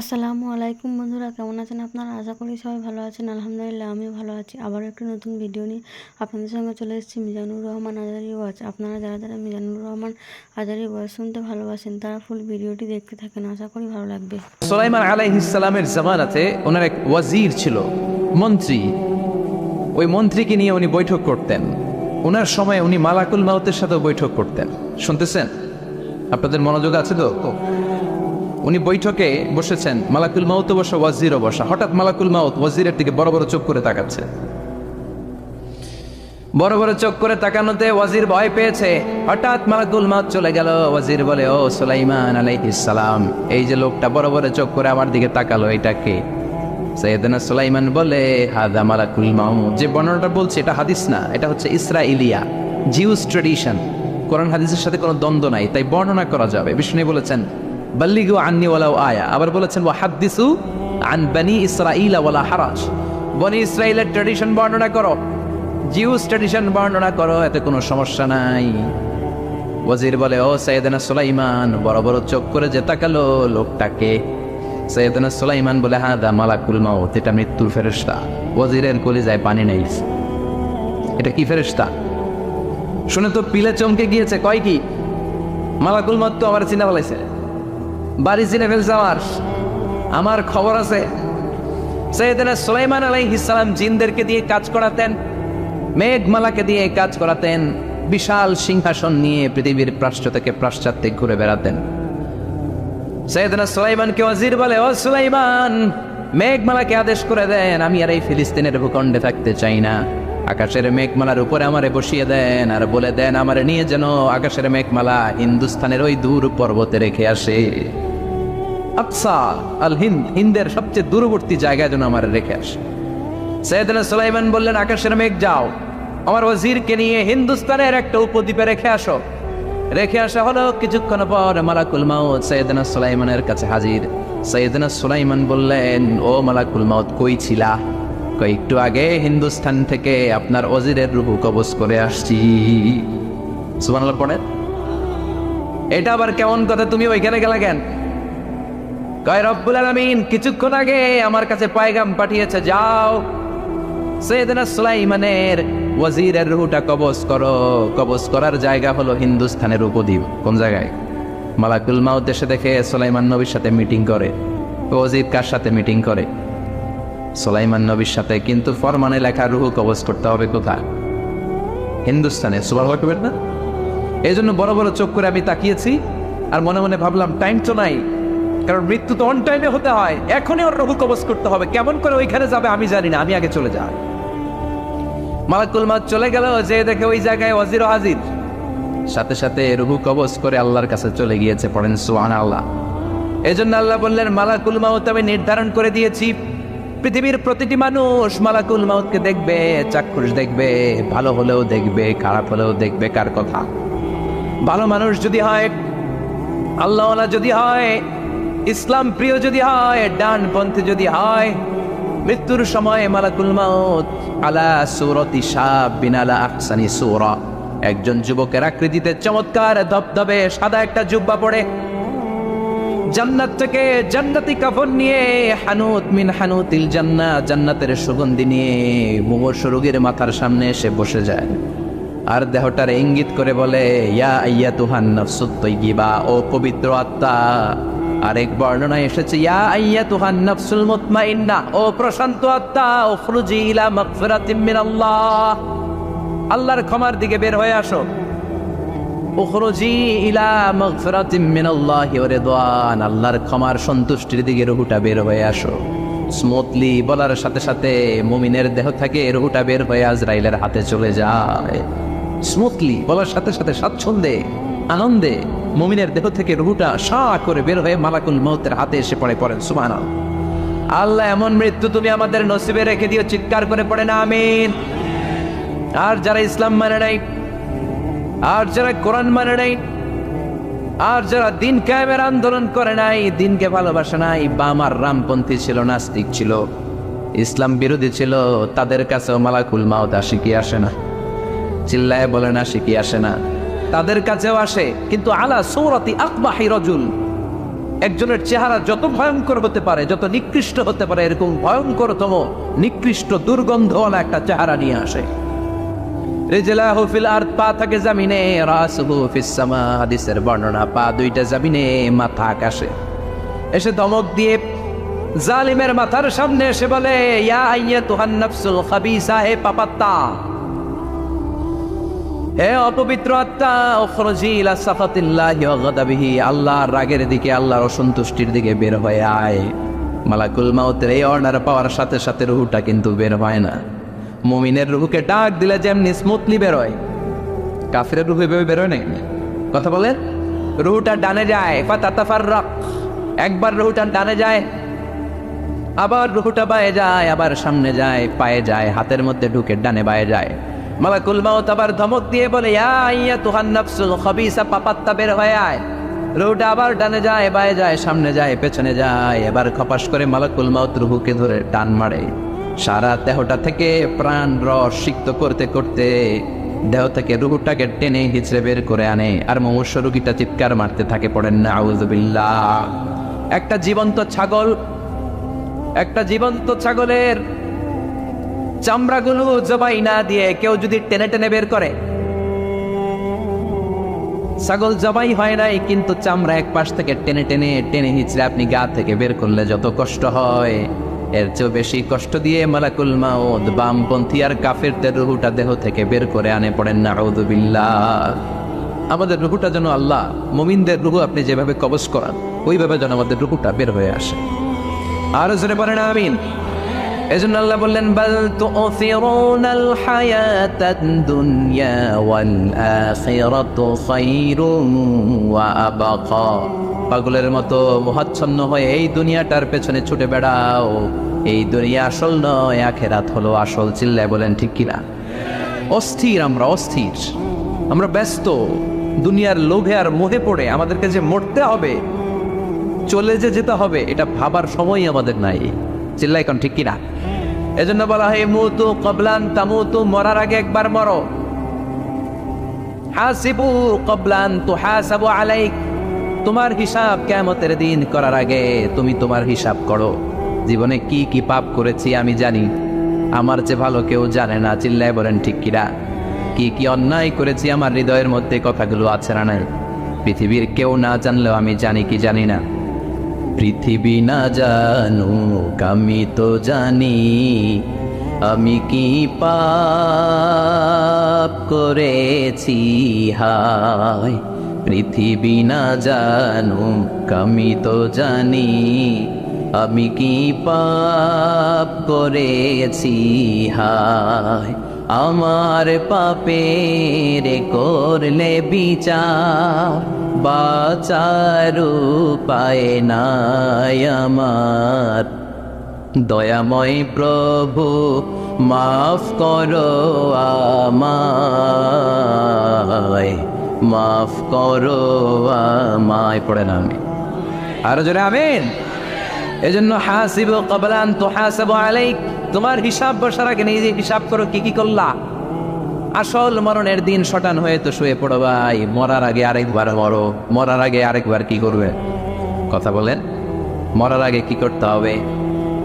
আসসালামু আলাইকুম বন্ধুরা, কেমন আছেন আপনারা? আশা করি সবাই ভালো আছেন। আলহামদুলিল্লাহ আমিও ভালো আছি। আবারও একটি নতুন ভিডিও নিয়ে আপনাদের সঙ্গে চলে এসেছি মিজানুর রহমান আজারি ওয়াচ। আপনারা যারা যারা মিজানুর রহমান আজারি ওয়াচ শুনতে ভালোবাসেন তারা ফুল ভিডিওটি দেখতে থাকেন, আশা করি ভালো লাগবে। সুলাইমান আলাইহিস সালামের জামানাতে ওনার এক ওয়াজির ছিল, মন্ত্রী। ওই মন্ত্রীকে নিয়ে উনি বৈঠক করতেন। ওনার সময় উনি মালাকুল মাউতের সাথেও বৈঠক করতেন। শুনতেছেন? আপনাদের মনোযোগ আছে তো? উনি বৈঠকে বসেছেন, মালাকুল মাউতও বসা, ওয়াজিরও বসা। হঠাৎ মালাকুল মাউত ওয়াজিরের দিকে বড় বড় চোখ করে তাকাচ্ছে। বড় বড় চোখ করে তাকানোতে ওয়াজির ভয় পেয়েছে। হঠাৎ মালাকুল মাউত চলে গেল। ওয়াজির বলে, ও সুলাইমান আলাইহিস সালাম, এই যে লোকটা বড় বড় চোখ করে আমার দিকে তাকালো, এটা কে? সাইয়েদনা সুলাইমান বলে, হাদা মালাকুল মাউত। যে বর্ণনাটা বলছে এটা হাদিস না, এটা হচ্ছে ইসরাইলিয়া, জিউস ট্রেডিশন। কোরআন হাদিসের সাথে কোনো দ্বন্দ্ব নাই, তাই বর্ণনা করা যাবে। বিষ্ণু বলেছেন, বাল্লিগু আন্নি ওয়ালাউ আয়া। আবার বলেছেন, ওয়া হাদ্দিসু আন বনি ইসরাঈলা ওয়ালা হারাজ। বনি ইসরাইলের ট্রেডিশন বর্ণনা করো, জিউস ট্রেডিশন বর্ণনা করো, এতে কোনো সমস্যা নাই। ওয়াজির বলে, ও সাইয়েদনা সুলাইমান, বড় বড় চোখ করে যে তাকালো লোকটাকে। সাইয়েদনা সুলাইমান বলে, হাদা মালাকুল মাউত, এটা মৃত্যুর ফেরেশতা। ওয়াজিরের কলিজায় পানি নেই। এটা কি ফেরেশতা? শুনে তো পিলে চমকে গিয়েছে। কয় কি? মালাকুল মাউত তো আমার চিনা ফেলাইছে, বাড়ি চিনে ফেলছে আমার খবর আছে। সাইয়েদনা সুলাইমান আলাইহিস সালাম জিনদেরকে দিয়ে কাজ করাতেন, মেঘমালাকে দিয়ে কাজ করাতেন। বিশাল সিংহাসন নিয়ে পৃথিবীর প্রাচ্য থেকে পাশ্চাত্যে ঘুরে বেড়াতেন। সাইয়েদনা সুলাইমানকে ওয়াজির বলে, ও সুলাইমান, মেঘমালাকে আদেশ করে দেন, আমি আর এই ফিলিস্তিনের ভূখণ্ডে থাকতে চাই না। আকাশের মেঘমালার উপরে আমারে বসিয়ে দেন, আর বলে দেন আমারে নিয়ে যেন আকাশের মেঘমালা হিন্দুস্তানের ওই দূর পর্বতে রেখে আসে। আকসা আল হিন্দ, হিন্দের সবচেয়ে দূরবর্তী জায়গায় যেন আমারে রেখে আসে। সাইয়েদনা সুলাইমান বললেন, আকাশের মেঘ যাও, আমার ওয়াজিরকে নিয়ে হিন্দুস্তানের একটা উপদ্বীপে রেখে আসো। রেখে আসা হলো। কিছুক্ষণ পর মালাকুল মাউত সাইয়েদনা সুলাইমানের কাছে হাজির। সাইয়েদনা সুলাইমান বললেন, ও মালাকুল মাউত, কই ছিলা? একটু আগে হিন্দুস্তান থেকে আপনার ওয়াজিরের রূহ কবজ করে আসছি। সুবহানাল্লাহ পড়েন। এটা আবার কেমন কথা, তুমি ওইখানে গেলা কেন? কয়, রব্বুল আলামিন কিছুক্ষণ আগে আমার কাছে পয়গাম পাঠিয়েছে, যাও সাইয়েদনা সুলাইমানের ওয়াজিরের রূহটা কবজ করো। কবজ করার জায়গা হলো হিন্দুস্তানের উপদ্বীপ। কোন জায়গায়? মালাকুল মাউত এসে দেখে সুলাইমান নবীর সাথে মিটিং করে। ওয়াজির কার সাথে মিটিং করে? সুলাইমান নবীর সাথে। কিন্তু ফরমানে লেখা রূহ কবজ করতে হবে কোথায়? হিন্দুস্তানে। সুবহানাল্লাহ কইবেন না? এই জন্য বড় বড় চোখ করে আমি তাকিয়েছি, আর মনে মনে ভাবলাম টাইম তো নাই, কারণ মৃত্যু তো অন টাইমে হতে হয়। এখনই ওর রূহ কবজ করতে হবে। কেমন করে ওইখানে যাবে আমি জানি না, আমি আগে চলে যাই। মালাকুল মাউত চলে গেল, যে দেখে ওই জায়গায় ওয়াজিরও হাজির। সাথে সাথে রূহ কবজ করে আল্লাহর কাছে চলে গিয়েছে। পড়েন সুবহানাল্লাহ। এজন্য আল্লাহ বললেন, মালাকুল মাউত আমি নির্ধারণ করে দিয়েছি, পৃথিবীর প্রতিটি মানুষ মালাকুল মাউতকে দেখবে, চাক্ষুষ দেখবে, ভালো হলেও দেখবে, খারাপ হলেও দেখবে। কার কথা? ভালো মানুষ যদি হয়, আল্লাহওয়ালা যদি হয়, ইসলাম প্রিয় যদি হয়, ডানপন্থী যদি হয়, মৃত্যুর সময় মালাকুল মাউত আলা সূরাতি শাবিন আলা আহসানি সূরা, একজন যুবকের আকৃতিতে চমৎকার ধবধবে সাদা একটা জুব্বা পরে, জান্নাত থেকে জান্নাতি কাফন নিয়ে, হানুত মিন হানুতিল জান্নাহ, জান্নাতের সুগন্ধি নিয়ে মুমূর্ষ রোগীর মাথার সামনে এসে বসে যায়। আর দেহটার ইঙ্গিত করে বলে, ইয়া আইয়াতুহান নাফসুত তাইয়্যিবা, ও পবিত্র আত্মা। আরেক বর্ণনায় এসেছে, ইয়া আইয়াতুহান নাফসুল মুতমাইন্নাহ, ও প্রশান্ত আত্মা, উখরুজি ইলা মাগফিরাতিম মিনাল্লাহ, আল্লাহর ক্ষমার দিকে বের হয়ে আসো। উখরুজি ইলা মাগফিরাতিম মিনাল্লাহি ওয়া রিদওয়ান, আল্লাহর ক্ষমার সন্তুষ্টির দিকে রূহটা বের হয়ে আসো। স্মুথলি বলার সাথে সাথে মুমিনের দেহ থেকে রূহটা বের হয়ে আজরাইলের হাতে চলে যায়। স্মুথলি বলার সাথে সাথে স্বাচ্ছন্দ্যে, আনন্দে মুমিনের দেহ থেকে রূহটা সা করে বের হয়ে মালাকুল মাউতের হাতে এসে পড়ে। পড়েন সুবহানাল্লাহ। আল্লাহ এমন মৃত্যু তুমি আমাদের নসিবে রেখে দিও, চিৎকার করে পড়েন আমিন। আর যারা ইসলাম মানে নাই, আর যারা কোরআন মানে নাই, আর যারা দিন কায়েমের আন্দোলন করে নাই, দিনকে ভালোবাসে নাই, বাম আর রামপন্থী ছিল, নাস্তিক ছিল, ইসলাম বিরোধী ছিল, তাদের কাছেও মালাকুল মাউত আসে কি আসে না? চিল্লায় বলেন, আসে কি আসে না? তাদের কাছেও আসে, কিন্তু আলা সূরাতি আকবাহি রাজুল, একজনের চেহারা যত ভয়ঙ্কর হতে পারে, যত নিকৃষ্ট হতে পারে, এরকম ভয়ঙ্করতম নিকৃষ্ট দুর্গন্ধওয়ালা একটা চেহারা নিয়ে আসে। রিজলাহু ফিল আরদ, পা থাকে জমিনে, রাসুহু ফিস সামা, হাদিসের বর্ণনা, পা দুইটা জমিনে, মাথা আকাশে। এসে ধমক দিয়ে জালিমের মাথার সামনে এসে বলে, ইয়া আইয়াতুহান নাফসুল খাবিসা, হে পাপাত্তা, হে অপবিত্র আত্মা, উখরুজি ইলা সাখাতিল্লাহি ওয়া গাদাবিহি, আল্লাহর রাগের দিকে, আল্লাহর অসন্তুষ্টির দিকে বের হয়ে আয়। মালাকুল মাউতের এই অর্ডার পাওয়ার সাথে সাথে রুহুটা কিন্তু বের হয় না। মুমিনের রুহুকে ডাক দিলে যেমনি স্মুথলি বের হয়, কাফিরের রুহু এভাবে বের হয় না। কথা বলেন, রুহুটা ডানে যায়, ফাতাতাফাররাক, একবার রুহুটা ডানে যায়, আবার রুহুটা বায়ে যায়, আবার সামনে যায়, পায়ে যায়, হাতের মধ্যে ঢুকে ডানে বায়ে যায়। মালাকুল মাউত আবার ধমক দিয়ে বলে, ইয়া আইয়াতুহান নাফসুল খাবিসা, পাপাত্তা, বের হয়ে আয়। রুহুটা আবার ডানে যায়, বায়ে যায়, সামনে যায়, পেছনে যায়। এবার খপাস করে মালাকুল মাউত রুহুকে ধরে টান মারে। সারা দেহটা থেকে প্রাণ রস সিক্ত করতে করতে দেহ থেকে রুহুটাকে টেনে হিচড়ে বের করে আনে। আর মুমূর্ষ রোগীটা চিৎকার মারতে থাকে, পড়েন না আউযুবিল্লাহ। একটা জীবন্ত ছাগলের চামড়াগুলো জবাই না দিয়ে কেউ যদি টেনে টেনে বের করে, ছাগল জবাই হয় নাই কিন্তু চামড়া এক পাশ থেকে টেনে টেনে টেনে হিচড়ে আপনি গা থেকে বের করলে যত কষ্ট হয়, এর চেয়ে বেশি কষ্ট দিয়ে মালাকুল মাউত বামপন্থী আর কাফেরদের রুহুটা দেহ থেকে বের করে আনে, পড়েন না আউযুবিল্লাহ। আমাদের রুহুটা যেন আল্লাহ, মুমিনদের রুহু আপনি যেভাবে কবজ করান, ওইভাবে যেন আমাদের রুহুটা বের হয়ে আসে। আর জোরে বলেন আমিন। এজন্য আল্লাহ বললেন, বাল তু'থিরুনাল হায়াতাদ দুনিয়া ওয়াল আখিরাতু খায়রুন ওয়া আবকা। পাগলের মতো মোহাচ্ছন্ন হয়ে এই দুনিয়াটার পেছনে ছুটে বেড়াও, এই দুনিয়া আসল নয়, আখিরাত হলো আসল। চিল্লায় বলেন ঠিক কিনা? অস্থির, আমরা ব্যস্ত দুনিয়ার লোভে আর মোহে পড়ে আমাদেরকে যে মরতে হবে, চলে যেতে হবে, এটা ভাবার সময় আমাদের নাই। চিল্লাই কোন ঠিক কিনা? এজন্য বলা হয়, মুতু ক্বাবলান তামুতু, মরার আগে একবার মরো। হাসিবু ক্বাবলান তুহাসাবু আলাইক, তোমার হিসাব কিয়ামতের দিন করার আগে তুমি তোমার হিসাব করো। জীবনে কি কি পাপ করেছি আমি জানি, আমার চেয়ে ভালো কেউ জানে না। চিল্লায় বলেন ঠিক কিনা? কি কি অন্যায় করেছি আমার হৃদয়ের মধ্যে কথাগুলো আছে না নাই? পৃথিবীর কেউ না জানলেও আমি জানি কি জানি না? পৃথিবী না জানুক আমি তো জানি, আমি কি পাপ করেছি হায়। পৃথিবী না জানুক আমি তো জানি, আমি কি পাপ করেছি হায়। আমার পাপের করলে বিচার, বাঁচার উপায় নাই আমার। দয়াময় প্রভু মাফ করো আমায়, মাফ করো আমায়। পড়েন আমি আরো জোরে আমিন। এজন্য হাসিবু ক্বাবলা আন তুহাসাবু আলাইক, তোমার হিসাব বসার আগে নিজে হিসাব করো কি কি করলা। আসল মরণের দিন শটান হয়ে তো শুয়ে পড়ো ভাই, মরার আগে আরেকবার মরো। মরার আগে আরেকবার কি করবে? কথা বলেন, মরার আগে কি করতে হবে?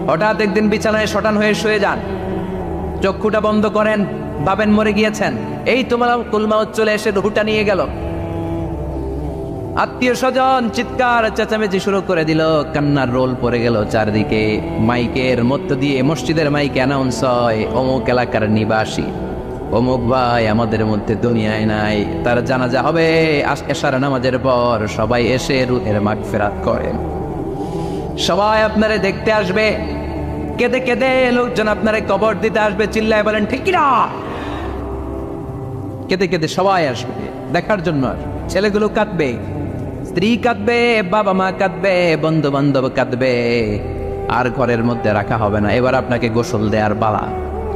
হঠাৎ একদিন বিছানায় শটান হয়ে শুয়ে যান, চক্ষুটা বন্ধ করেন, ভাবেন মরে গিয়েছেন। এই তোমার কুলমাউত চলে এসে রুহুটা নিয়ে গেল। আত্মীয় স্বজন চিৎকার চেঁচামেচি শুরু করে দিল, কান্নার রোল পড়ে গেল চারদিকে। মাইকের মধ্য দিয়ে, মসজিদের মাইকে অ্যানাউন্স হয়, অমুক এলাকার নিবাসী অমুক ভাই আমাদের মধ্যে দুনিয়ায় নাই, তার জানাজা হবে এশার নামাজের পর। সবাই এসে রুহের মাগফিরাত করেন, সবাই আপনারে দেখতে আসবে, কেঁদে কেঁদে লোকজন আপনারে কবর দিতে আসবে। চিল্লায় বলেন ঠিক কিনা? কেঁদে কেঁদে সবাই আসবে দেখার জন্য। ছেলেগুলো কাঁদবে, স্ত্রী কাঁদবে, বাবা মা কাঁদবে, বন্ধু বান্ধব কাঁদবে। আর ঘরের মধ্যে রাখা হবে না। এবার আপনাকে গোসল দেয়ার পালা।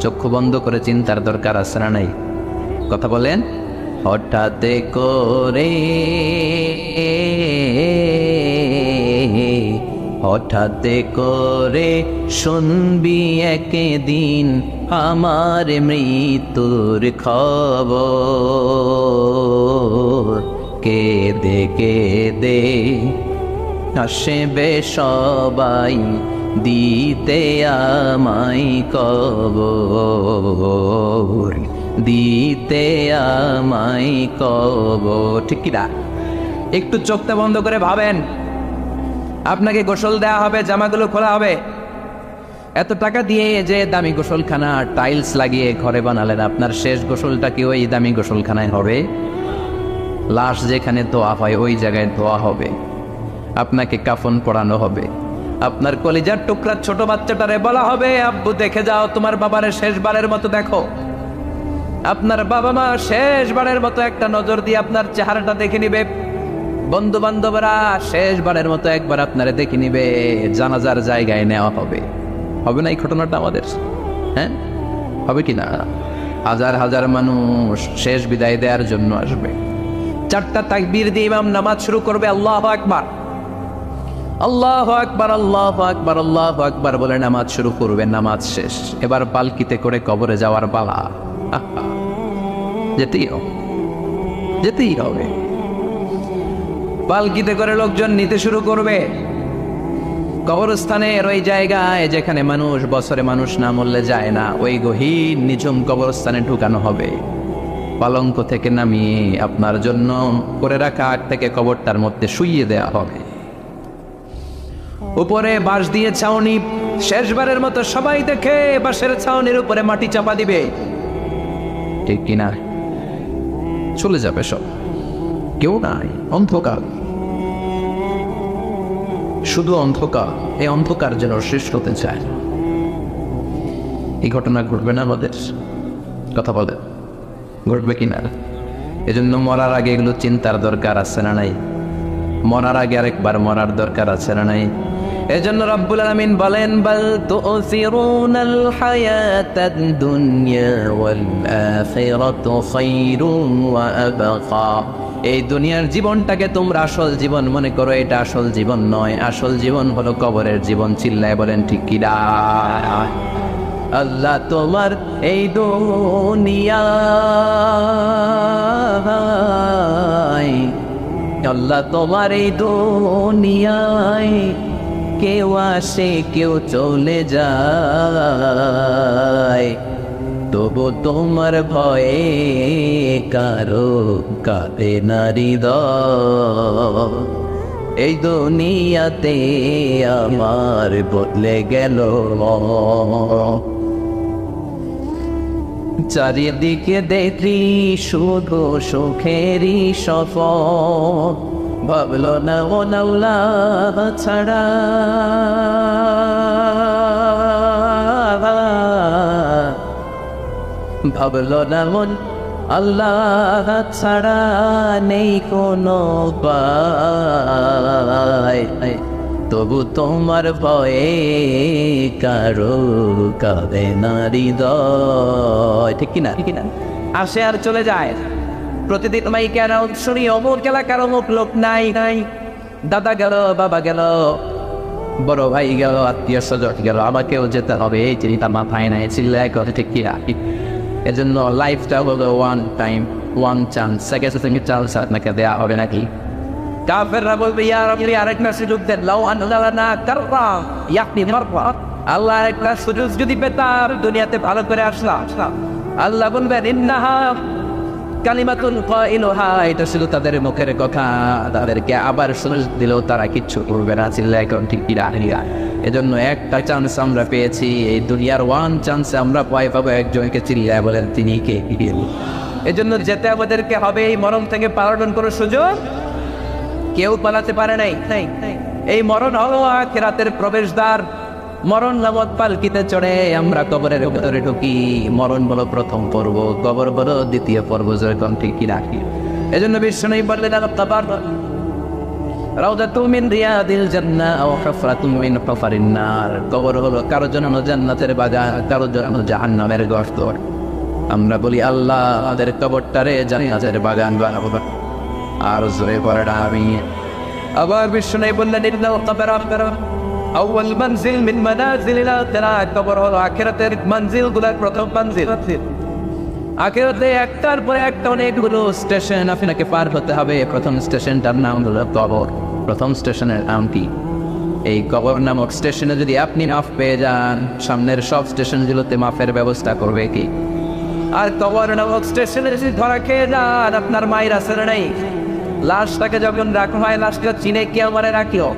চক্ষু বন্ধ করে চিন্তার দরকার আছে না নাই? কথা বলেন। হঠাৎ করে, হঠাৎ করে শুনবি একদিন আমার মৃত্যুর খবর। কেঁদে কেঁদে আসবে সবাই দিতে আমায় কবর, দিতে আমায় কবর। ঠিক কিনা? একটু চোখটা বন্ধ করে ভাবেন, আপনাকে গোসল দেওয়া হবে, জামাগুলো খোলা হবে, এত টাকা দিয়ে যে দামি গোসলখানা টাইলস লাগিয়ে ঘরে বানালেন, আপনার শেষ গোসলটা কি ওই দামি গোসলখানায় হবে? লাশ যেখানে ধোয়া হয় ওই জায়গায় ধোয়া হবে, আপনাকে কাফন পরানো হবে, আপনার কলিজার টুকরা ছোট বাচ্চাটারে বলা হবে আব্বু দেখে যাও তোমার বাবারে শেষবারের মতো দেখো। আপনার বাবা মা শেষবারের মতো একটা নজর দিয়ে আপনার চেহারাটা দেখে নিবে, বন্ধু বান্ধবরা শেষবারের মতো একবার আপনারে দেখে নিবে, জানাজার জায়গায় নেওয়া হবে। হবে না এই ঘটনাটা আমাদের? হ্যাঁ, হবে কি না? হাজার হাজার মানুষ শেষ বিদায় দেওয়ার জন্য আসবে। 4টা তাকবীর দিয়ে ইমাম নামাজ শুরু করবে, আল্লাহু আকবার, আল্লাহু আকবার, আল্লাহু আকবার, আল্লাহু আকবার বলে নামাজ শুরু করবে। নামাজ শেষ, এবার পালকিতে করে কবরে যাওয়ার পালা। যেতেই হবে, যেতেই হবে। পালকিতে করে লোকজন নিতে শুরু করবে কবরস্থানের ওই জায়গায় যেখানে মানুষ বছরে মানুষ না মরলে যায় না, ওই গহীন নিঝুম কবরস্থানে ঢুকানো হবে। পালঙ্ক থেকে নামিয়ে আপনার জন্য করে রাখা আগ থেকে কবরটার মধ্যে শুইয়ে দেয়া হবে। উপরে বাঁশ দিয়ে ছাউনি, শেষবারের মতো সবাই দেখে বাঁশের ছাউনির উপরে মাটি চাপা দিবে। ঠিক কিনা? চলে যাবে সব, কেউ নাই, অন্ধকার, শুধু অন্ধকার। এই অন্ধকার যেন শেষ হতে চায়। এই ঘটনা ঘটবে না আমাদের? কথা বলে, ঘটবে কিনা? এজন্য মরার আগে এগুলো চিন্তার দরকার আছে না নাই? মরার আগে আরেকবার মরার দরকার আছে না নাই? এজন্য রব্বুল আলামিন বলেন বাল তুসিরুনাল হায়াতাদ দুনিয়া ওয়াল আখিরাতু খায়রুন ওয়া আবকা। এই দুনিয়ার জীবনটাকে তোমরা আসল জীবন মনে করো, এটা আসল জীবন নয়। আসল জীবন হলো কবরের জীবন। চিল্লায় বলেন ঠিক কি না? আল্লাহ তোমার এই দুনিয়ায়, আল্লাহ তোমার এই দুনিয়ায় কেউ আসে কেউ চলে যায়, তবু তোমার ভয়ে কারো কাঁদে না হৃদয়। এই দুনিয়াতে আমার বদলে গেল, চারিদিকে দেখি শুধু সুখেরই সফর, ভাবলো না ও আল্লাহ ছাড়া, ভাবলো না মন আল্লাহ ছাড়া নেই কোনো উপায়, তবু তোমার ভয়ে কারো কাঁদে না হৃদয়। ঠিক কিনা? ঠিক কিনা? আসে আর চলে যায়। প্রতিদিন মাইকে অ্যানাউন্স শুনি অমুক এলাকার অমুক লোক নাই নাই, দাদা গেল, বাবা গেল, বড় ভাই গেল, আত্মীয় স্বজন গেল, আমাকেও যেতে হবে, এই চিন্তা মাথায় নাই। চিল্লায় কথা ঠিক কি? এজন্য লাইফটা হলো one time, one chance. Second chance আপনাকে দেয়া হবে নাকি? কাফেররা বলবে ইয়া রাব্বি আরেকটা সুযোগ দেন, লাউ আনলানা কাররা ইয়াকনি মাররা, আল্লাহ একটা সুযোগ যদি পেতাম দুনিয়াতে ভালো করে আসলাম। আল্লাহ বলবেন ইন্নাহা কালিমাতুন কাইলুহা, এটা শুধু তাদের মুখের কথা, তাদেরকে আবার সুযোগ দিলেও তারা কিচ্ছু করবে না। চিল্লায় এখন ঠিক কি? এজন্য একটা চান্স আমরা পেয়েছি, এই দুনিয়ার ওয়ান চান্সে আমরা ভয় পাবো একজনকে। চিল্লায় বলেন তিনি কে? এজন্য যেতে আমাদেরকে হবে। এই মরণ থেকে পালানোর কোনো সুযোগ কেউ পালাতে পারে নাই। এই মরণ হলো আখিরাতের প্রবেশদ্বার। মরণ নামক পালকিতে চড়ে আমরা কবরের ভিতরে ঢুকি। মরণ বলো প্রথম পর্ব, কবর বলো দ্বিতীয় পর্ব। যেরকম ঠিক কি রাখি। এজন্য বিষ্ণু বললেন কবর রাউদাতুম মিন রিয়াদিল জান্নাহ আও হুফরাতুম মিন হুফারিন নার। কবর হলো কারো জন্য জান্নাতের বাগান, কারো জন্য জাহান্নামের গর্ত। আমরা বলি আল্লাহ আমাদের কবরটারে জান্নাতের বাগান বানাবো। আর জোরে পড়া আমি আবার বিষ্ণু বললেন ইন্নাল কবর আউয়াল মানজিল মিন মানাজিলিল আখিরাহ। কবর হলো আখিরাতের মঞ্জিলগুলোর প্রথম মঞ্জিল। আখিরাতে একটার পর একটা অনেকগুলো স্টেশন আপনাকে পার হতে হবে। প্রথম স্টেশনটার নাম হলো কবর। প্রথম স্টেশনের নাম কি? এই কবর নামক স্টেশনে যদি আপনি মাফ পেয়ে যান, সামনের সব স্টেশনগুলোতে মাফের ব্যবস্থা করবে কি? আর কবর নামক স্টেশনে যদি ধরা খেয়ে যান, আপনার মায়ের আসলে নেই, লাশটাকে যখন রাখা হয়, লাশটা চিনে কে আমারে রাখিও,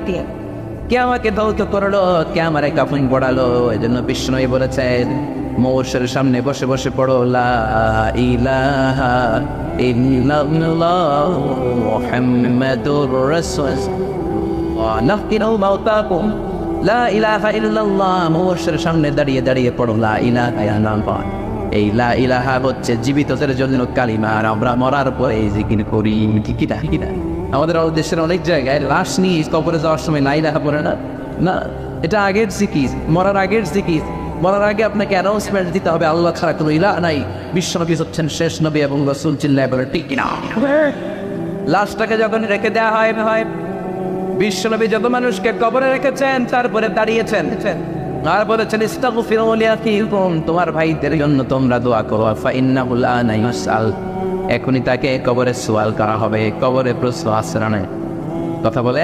কে আমাকে ধৌত করলো, কে আমারে কাফন পড়ালো। এই জন্য বিষ্ণুই বলেছেন, মৌসের সামনে বসে বসে পড়ো লা ইলাহা ইল্লাল্লাহ মুহাম্মাদুর রাসূলুল্লাহ নাফকিরু মাউতাকুম লা ইলাহা ইল্লাল্লাহ। মৌসের সামনে দাঁড়িয়ে দাঁড়িয়ে পড়ো লা ইলাহা ইল্লাল্লাহ। এই লা ইলাহা হচ্ছে জীবিতদের জন্য কালিমা, আর আমরা মরার পরে এই জিকির করি, ঠিক না? আমাদের দেশের অনেক জায়গায় লাশ নিয়ে কবরে যাওয়ার সময় লা ইলাহা পড়ে না। না, এটা আগের জিকির, মরার আগের জিকির। মরার আগে আপনাকে অ্যানাউন্সমেন্ট দিতে হবে, আল্লাহ ছাড়া কোনো ইলাহ নাই, বিশ্বনবী হচ্ছেন শেষ নবী এবং রাসূল, চিল্লায় বলে ঠিক না? লাশটাকে যখন রেখে দেওয়া হয়, বিশ্বনবী যত মানুষকে কবরে রেখেছেন, তারপরে দাঁড়িয়েছেন আর বলেছেন ইস্তাগফিরু লিআখিকুম, তোমার ভাইদের জন্য তোমরা দোয়া করো, ফাইন্নাহু আনা ইউসআল, এখনই তাকে কবরে সওয়াল করা হবে, কবরে প্রশ্ন আসছে না। কথা বলে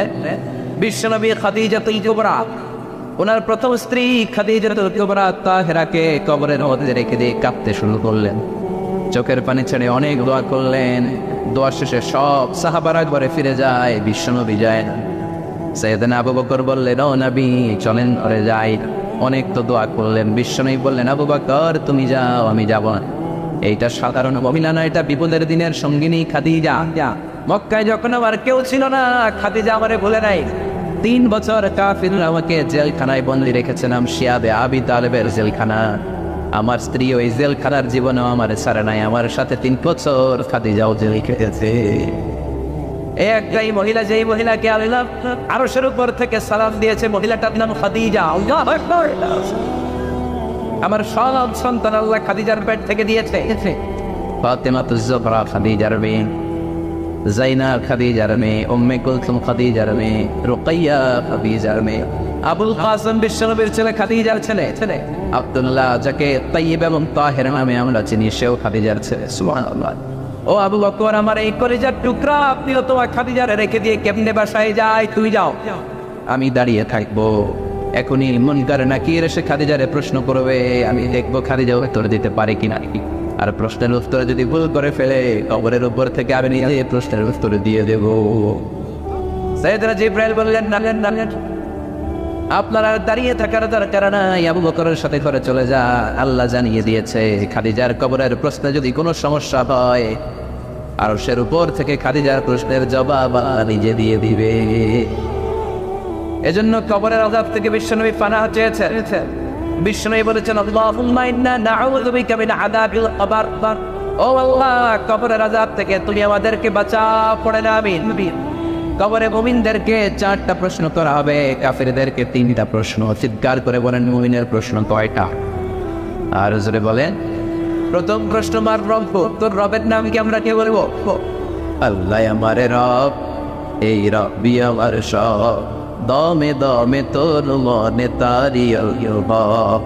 বিশ্বনবী খাদিজাতুল কুবরা, ওনার প্রথম স্ত্রী খাদিজাতুল কুবরা তাহেরাকে কবরের মধ্যে রেখে দিয়ে কাঁদতে শুরু করলেন, চোখের পানি ছেড়ে অনেক দোয়া করলেন। দোয়া শেষে সব সাহাবারা ঘরে ফিরে যায়, বিশ্বনবী যায় না। সাইয়েদনা আবু বকর বললেন, ও নবী চলেন ঘরে যাই, অনেক তো দোয়া করলেন। বিশ্বনবী বললেন, আবু বকর তুমি যাও, আমি যাব না। এইটা সাধারণ মহিলা না, এটা বিপদের দিনের সঙ্গিনী খাদিজা। মক্কায় যখন আমার কেউ ছিল না, খাদিজা আমারে ভুলে নাই। 3 বছর কাফিররা আমাকে জেলখানায় বন্দী রেখেছিলাম, শিয়াবে আবি তালেবের জেলখানা। আমার স্ত্রী ওই জেলখানার জীবনেও আমার ছাড়ে নাই, আমার সাথে 3 বছর খাদিজাও জেল খেটেছে। একটাই মহিলা, যেই মহিলাকে আল্লাহ আরশের উপর থেকে সালাম দিয়েছে, মহিলাটার নাম খাদিজা। আল্লাহু আকবার। আমার সব সন্তান আল্লাহ খাদিজার পেট থেকে দিয়েছে। ফাতেমাতুজ জোহরা খাদিজার মেয়ে, জাইনাব খাদিজার মেয়ে, উম্মে কুলসুম খাদিজার মেয়ে, রুকাইয়া খাদিজার মেয়ে, আবুল কাসেম বিশ্বনবীর ছেলে খাদিজার ছেলে, আব্দুল্লাহ যাকে তাইয়্যিব এবং তাহের নামে আমরা চিনি, সেও খাদিজার ছেলে। সুবহানাল্লাহ। ও আবু বকর, আমার এই কলিজার টুকরা, আপনিও তোমার খাদিজারে রেখে দিয়ে কেমনে বাসায় যায়? তুই যাও, আমি দাঁড়িয়ে থাকবো। এখনই মুনকার নাকির এসে খাদিজারে প্রশ্ন করবে, আমি দেখবো খাদিজা উত্তর দিতে পারে কিনা। আর প্রশ্নের উত্তরে যদি ভুল করে ফেলে, কবরের উপর থেকে আমি নিজে প্রশ্নের উত্তর দিয়ে দেব। সাইয়েদনা জিবরাইল বললেন, না, আপনার আর দাঁড়িয়ে থাকার দরকার নাই, আবু বকরের সাথে ঘরে চলে যা। আল্লাহ জানিয়ে দিয়েছে, খাদিজার কবরের প্রশ্নে যদি কোনো সমস্যা হয়, আরশের উপর থেকে খাদিজার প্রশ্নের জবাব নিজে দিয়ে দিবে। এজন্য কবরের আযাব থেকে বিশ্বনবী পানাহ চেয়েছেন। বিশ্বনবী বলেছেন, আল্লাহুম্মা ইন্না নাউযু বিকা মিন আযাবিল কবর। ও আল্লাহ, কবরের আযাব থেকে তুমি আমাদেরকে বাঁচাও। পড়েন আমিন। কবরে মুমিনদেরকে 4টা প্রশ্ন করা হবে, কাফিরদেরকে 3টা প্রশ্ন। চিৎকার করে বলেন, মুমিনের প্রশ্ন কয়টা? আর জোরে বলেন। প্রথম প্রশ্ন, মার রব, তোর রবের নাম কি? আমরা কে বলবো? আল্লাহ আমারে রব, এই রব্বি আমার সব, দমে দমে তোর মনে তারি আল্লাহ।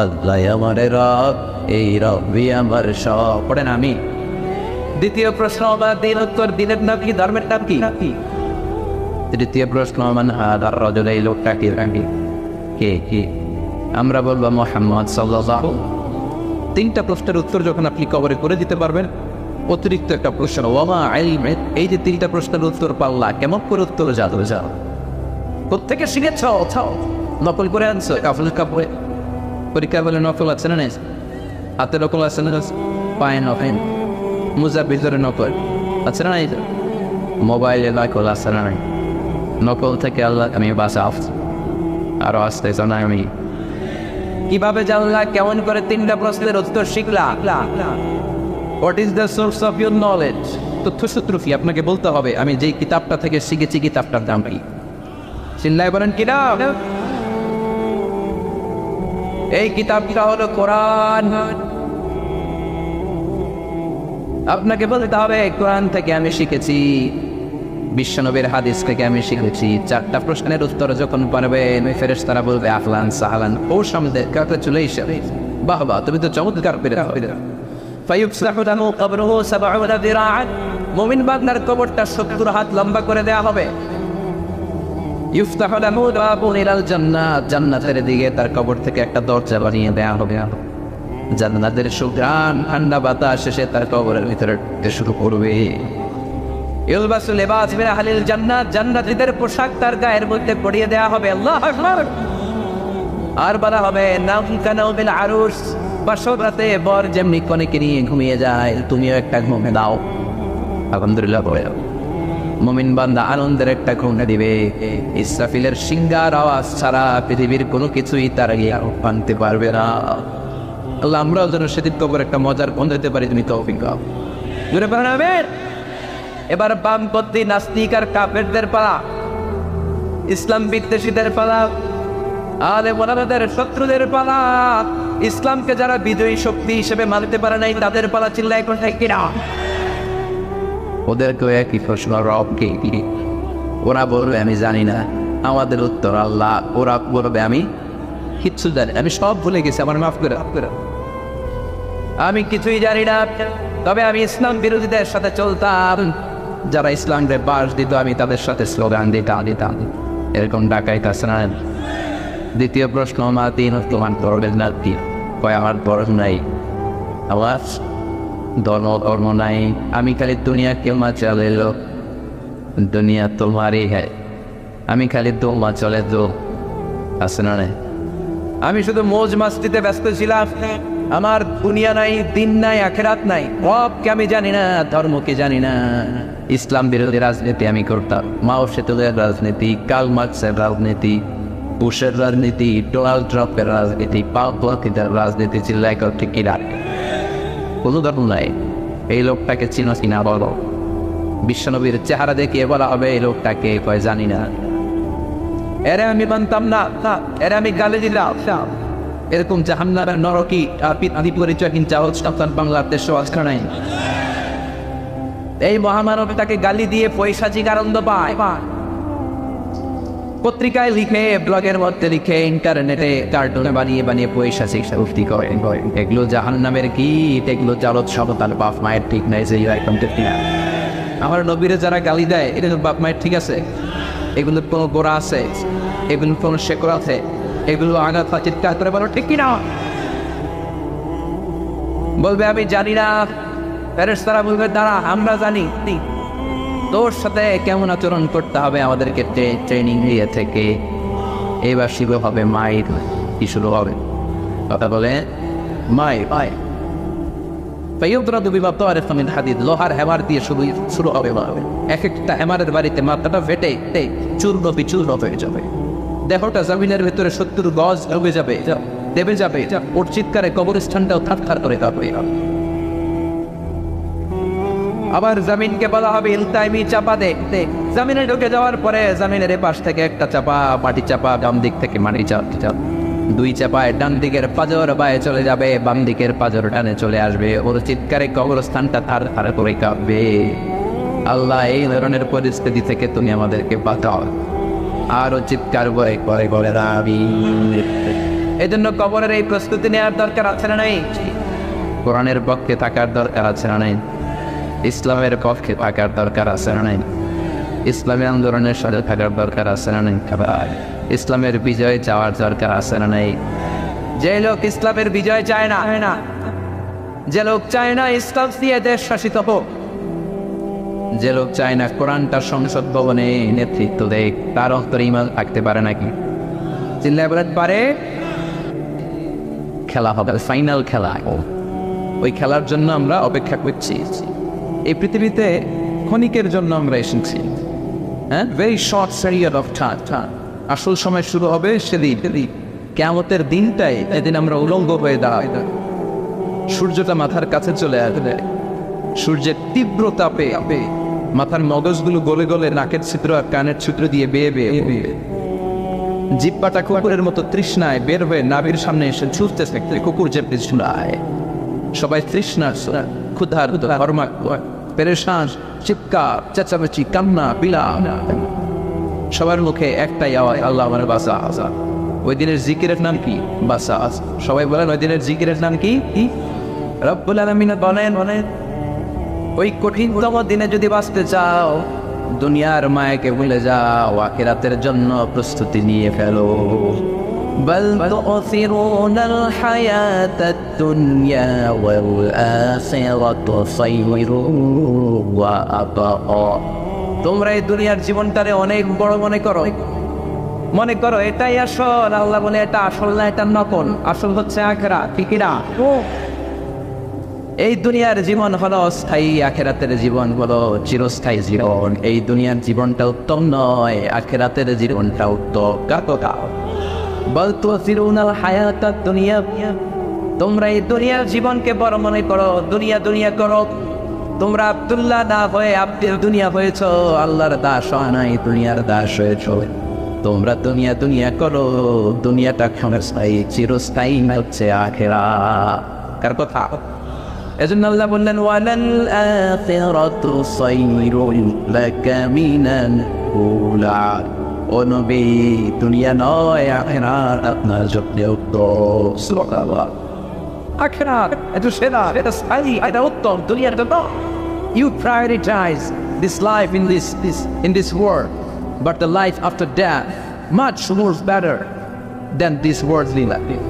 আল্লাহ আমারে রব, এই রব্বি আমার সব। পড়েন আমি। দ্বিতীয় প্রশ্ন, আমার দিন উত্তর, দিনের নাম কি? ধর্মের নাম কি? তৃতীয় প্রশ্ন, মান হাদার রাজুল, এই লোকটা কে? আমরা বলবো মুহাম্মদ সাল্লাল্লাহু। 3টা প্রশ্নের উত্তর যখন আপনি কবরে করে দিতে পারবেন, অতিরিক্ত একটা প্রশ্ন, ওয়ামা ইলম, এই যে 3টা প্রশ্নের উত্তর পাল্লা, কেমন করে উত্তর যাও? কোত্থেকে শিখেছ? নকল করে আনছো? কাফল কাপড়ে পরীক্ষা বলে নকল আছে না? হাতে নকল আছে না? পায়ে নকল, মুজার ভিতরে নকল আছে না? মোবাইলে নকল আছে না? নকল থেকে আল্লাহ আমি বাঁচাও। আরো আসতে জানাই আমি কিভাবে জানলা, কেমন করে 3টা প্রশ্নের উত্তর শিখলা? What is the source of your knowledge? তথ্যসূত্র কি? আপনাকে বলতে হবে, আমি যেই কিতাবটা থেকে শিখেছি, কিতাবটার নাম কি? চিল্লায় বলেন কিতাব। এই কিতাবটা হলো কোরআন। আপনাকে বলতে হবে, কোরআন থেকে আমি শিখেছি, বিশ্বনবীর হাদিস থেকে আমি শিখেছি। 4টা প্রশ্নের উত্তর যখন পারবেন, ওই ফেরেশতারা বলবে, আহলান সাহলান, ও সামনে কংগ্রাচুলেশন, বাহ বাহ, তুমি তো চমৎকার পেরে। ফায়ুফসাহু লাহু কবরুহু 70 যিরাআন, মুমিন বান্দার কবরটা 70 হাত লম্বা করে দেয়া হবে। ইফতাহু লাহু বাবুন ইলাল জান্নাত, জান্নাতের দিকে তার কবর থেকে একটা দরজা বানিয়ে দেয়া হবে। জান্নাতের সুঘ্রাণ ঠান্ডা বাতাস এসে তার কবরের ভিতরে ঢুকতে শুরু করবে। ইলবাসু লিবাস মিন আহলিল জান্নাত, জান্নাতীদের পোশাক তার গায়ের মধ্যে পরিয়ে দেয়া হবে। আল্লাহু আকবার। আর বলা হবে নাম কানাউবিল আরুস, বাসর রাতে বর যেমনি কনেকে নিয়ে ঘুমিয়ে যায় তুমিও একটা ঘুমে দাও। আলহামদুলিল্লাহ বলে মুমিন বান্দা আনন্দের একটা ঘুমে দিবে। ইসরাফিলের সিংগার আওয়াজ ছাড়া পৃথিবীর কোনো কিছুই তার আগে ভাঙতে পারবে না। আল্লাহ আমরাও যেন সেদিন কবর একটা মজার বন্ধ দিতে পারি, তুমি তৌফিক দাও। জোরে বলেন আমিন। এবার বামপন্থী নাস্তিক আর কাফেরদের পালা, ইসলাম বিদ্বেষীদের পালা, আলে মোলামাদের শত্রুদের পালা, ইসলামকে যারা বিজয়ী শক্তি হিসেবে মানতে পারে নাই তাদের পালা। চিল্লায় কোথায় কিনা? ওদেরকেও একই প্রশ্ন, রব কে? ওরা বলবে আমি জানি না। আমাদের উত্তর আল্লাহ। ওরা বলবে আমি কিচ্ছু জানি, আমি সব ভুলে গেছি, আমার মাফ করে আমি কিছুই জানি না। তবে আমি ইসলাম বিরোধীদের সাথে চলতাম, যারা ইসলামকে বাস দিত আমি তাদের সাথে স্লোগান দিতাম। এরকম ডাকাইত আছে না? দ্বিতীয় প্রশ্ন, আমার দিন তোমার ধর্মের না কি? কয় আমার ধর্ম নাই, আমার ধর্ম নাই, আমি খালি দুনিয়া কেউ মা চলে লো, দুনিয়া তোমারই হ্যাঁ, আমি খালি তোমা চলে তো আছে না? আমি শুধু মৌজ মাস্তিতে ব্যস্ত ছিলাম, আমার দুনিয়া নাই, দিন নাই, আখেরাত নাই, রবকে আমি জানি না, ধর্মকে জানি না। ইসলাম বিরোধী রাজনীতি আমি করতাম, মাও সেতুলের রাজনীতি, কার্ল মার্কসের রাজনীতি, বুশের রাজনীতি, ডোনাল্ড ট্রাম্পের রাজনীতি, পাওয়ার রাজনীতি, চিল্লাই করতে কি রাখ কোনো ধর্ম নাই। এই লোকটাকে চিনো চিনা বলো। বিশ্বনবীর চেহারা দেখিয়ে বলা হবে এই লোকটাকে, কয় জানি না। এরে আমি মানতাম না, এরে আমি গালি দিলাম। এরকম জাহান্নামের নরকী আদি পরিচয়হীন চাহত সন্তান বাংলাদেশ আজকে নাই। এই মহামানব তাকে গালি দিয়ে পয়সাচিক আনন্দ পায়। পত্রিকায় লিখে, ব্লগের মধ্যে লিখে, ইন্টারনেটে কার্টুনে বানিয়ে পয়সা শিক্ষা উক্তি করে। এগুলো জাহান্নামের গীত, এগুলো জালত সব তার বাপ মায়ের ঠিক নাই, যে একদম ঠিক না। আমার নবীরে যারা গালি দেয় এটা বাপ মায়ের ঠিক আছে? এগুলোর কোনো গোড়া আছে? এগুলোর কোনো শেকড় আছে? এগুলো আঘাত চিৎকার করে বলো ঠিক কিনা? বলবে আমি জানি না। ফেরেশতারা বলবে দাঁড়া আমরা জানি। তোর সাথে কেমন আচরণ করতে হবে আমাদেরকে ট্রেনিং দিয়ে থেকে। এবার শুরু হবে মায়ের। কি শুরু হবে? কথা বলে মায়ের। লোহার হ্যামার দিয়ে শুরু হবে। এক একটা হ্যামারের বাড়িতে মাথাটা ফেটে চূর্ণ বিচূর্ণ হয়ে যাবে। দেহটা জমিনের ভেতরে 70 গজ দেবে যাবে। ওর চিৎকারে কবরস্থানটাও থারথার করে কাঁপবে। আবার জমিনকে বলা হবে ইলতাইমি চাপা দে। জমিনে ঢুকে যাওয়ার পরে জমিনের পাশ থেকে একটা চাপা, মাটি চাপা, ডান দিক থেকে মাটি চাপা, 2 চাপায় ডান দিকের পাজর বায়ে চলে যাবে, বাম দিকের পাজর ডানে চলে আসবে। ওর চিৎকারে কবরস্থানটা থারথার করে কাঁপবে। আল্লাহ এই ধরনের পরিস্থিতি থেকে তুমি আমাদেরকে বাঁচাও। আরো চিৎকার করে এজন্য কবরের এই প্রস্তুতি নেওয়ার দরকার আছে না নাই? কোরআনের পক্ষে থাকার দরকার আছে না নাই? ইসলামের পক্ষে থাকার দরকার আছে না নাই? ইসলামী আন্দোলনের সাথে থাকার দরকার আছে না নাই? ইসলামের বিজয় চাওয়ার দরকার আছে না নাই? যে লোক ইসলামের বিজয় চায় না, যে লোক চায় না ইসলাম দিয়ে দেশ শাসিত হোক, যে লোক চায় না কোরআনটা সংসদ ভবনে নেতৃত্ব দেয়, তার অন্তরে ঈমান থাকতে পারে নাকি? চিল্লায় বলেন পারে? খেলা হবে, ফাইনাল খেলা। ওই খেলার জন্য আমরা অপেক্ষা করছি। এই পৃথিবীতে ক্ষণিকের জন্য আমরা এসেছি। হ্যাঁ, very short period of time. আসল সময় শুরু হবে সেদিন, কিয়ামতের দিনটাই। এদিন আমরা উলঙ্গ হয়ে দাঁড়াই, সূর্যটা মাথার কাছে চলে আসবে। সূর্যের তীব্র তাপে মাথার মগজগুলো গলে গলে নাকের ছিদ্র আর কানের ছিদ্র দিয়ে বেয়ে জিহ্বাটা কুকুরের মতো তৃষ্ণায় বের হয়ে নাভির সামনে এসে ছুটতেছে। কুকুর যে তৃষ্ণায়, সবাই তৃষ্ণা, ক্ষুধার হরমা, পেরেশান, চিৎকার, চেঁচামেচি, কান্না, বিলাপ। সবার মুখে একটাই আওয়াজ, আল্লাহ আমার বাসা। ওই দিনের জিকিরের নাম কি? বাসা। সবাই বলেন ওই দিনের জিকিরের নাম কি? রব্বুল আলামিন বলেন ওই কঠিনতম দিনে যদি বাঁচতে চাও দুনিয়ার মায়াকে ভুলে যাও, আখিরাতের জন্য প্রস্তুতি নিয়ে ফেলো। بل تؤثرون الحياة الدنيا والآخرة خير وأبقى। তোমরা এই দুনিয়ার জীবনটারে অনেক বড় মনে করো এটাই আসল। আল্লাহ বলে এটা আসল না, এটা নকল। আসল হচ্ছে আখিরাত, ঠিক না? এই দুনিয়ার জীবন হলো অস্থায়ী, আখিরাতের জীবন হলো চিরস্থায়ী জীবন। এই দুনিয়ার জীবনটা উত্তম নয়, আখিরাতের জীবনটা উত্তম। কাকা বল তুসিরুনাল হায়াতাদ দুনিয়া, তোমরা এই দুনিয়ার জীবনকে বড় মনে করো, দুনিয়া করো। তোমরা আব্দুল্লাহ না হয়ে আব্দুল দুনিয়া হয়েছো, আল্লাহর দাস হয় নাই, দুনিয়ার দাস হয়েছো। তোমরা দুনিয়া করো, দুনিয়াটা ক্ষণস্থায়ী, চিরস্থায়ী হচ্ছে আখিরাত। কার কথা? এজন্য আল্লাহ বললেন ওয়ালাল আখিরাতু খায়রুল লাকা মিনাল উলা। ও নবী, দুনিয়া নয় আখিরাত আপনার জন্য উত্তম। সুবহানাল্লাহ। আখিরাত এটা সেরা, এটা স্থায়ী, এটা উত্তম। দুনিয়াটা নয়। You prioritize this life in this world, but the life after death much more better than this worldly life.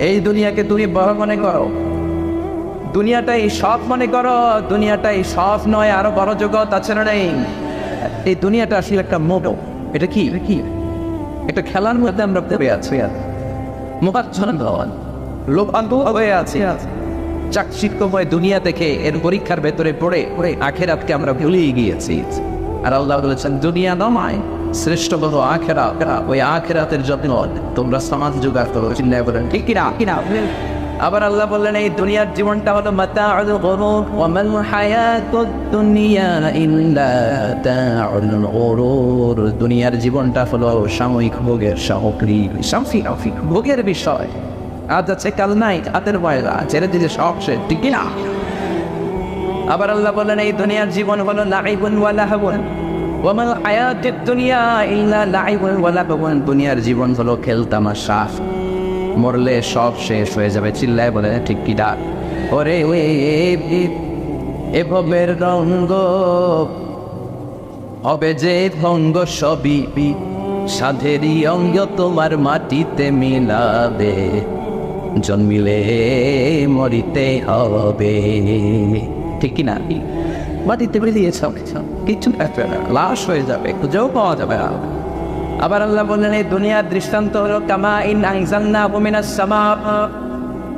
এই দুনিয়াকে তুমি বড় মনে করো, দুনিয়াটাই সব মনে করো। দুনিয়াটাই সব নয়, আরো বড় জগৎ আছে না নেই? এই দুনিয়াটা আসলে একটা মোটো। এটা কি একটা খেলার মধ্যে আমরা পড়ে আছি, মোহাচ্ছন্ন লোকান্ত হয়ে আছি। চাকচিক্যময় দুনিয়া থেকে এর পরীক্ষার ভেতরে পড়ে আখিরাতকে আমরা ভুলিয়ে গিয়েছি। আর আল্লাহ বলেছেন দুনিয়া নয়, শ্রেষ্ঠ বলো আখিরাত। ওই আখিরাতের জন্য তোমরা সমাজ জোগাড় করো। চিন্তায় বলেন ঠিক কিনা? আবার আল্লাহ বললেন এই দুনিয়ার জীবনটা হলো মাতাউল গুরুর, ওয়া মাল হায়াতুদ দুনিয়া ইল্লা মাতাউল গুরুর। দুনিয়ার জীবনটা হলো সাময়িক ভোগের সাময়িক ভোগের বিষয়। আজ আছে কাল নাই, হাতের ময়লা ছেড়ে দিলে সব শেষ, ঠিক না? আবার আল্লাহ বললেন এই দুনিয়ার জীবন হলো লাইবুন ওয়া লাহবুন, ওয়া মাল হায়াতুদ দুনিয়া ইল্লা লাইবুন ওয়া লাহবুন। দুনিয়ার জীবন হলো খেলতামাশা, মরলে সব শেষ হয়ে যাবে। চিল্লায় বলে ঠিক কি ডাক? ওরে এভাবের রঙ্গ হবে যে ভঙ্গ, সবই সাধেরই অঙ্গ তোমার মাটিতে মিলাবে, জন্মিলে মরিতে হবে, ঠিক কিনা? মাটিতে মিলিয়েছ কিছু লাশ হয়ে যাবে, খুঁজেও পাওয়া যাবে। আবার আল্লাহ বললেন এই দুনিয়ার দৃষ্টান্ত হলো কামা ইন আনজালনাহু মিনাস সামা।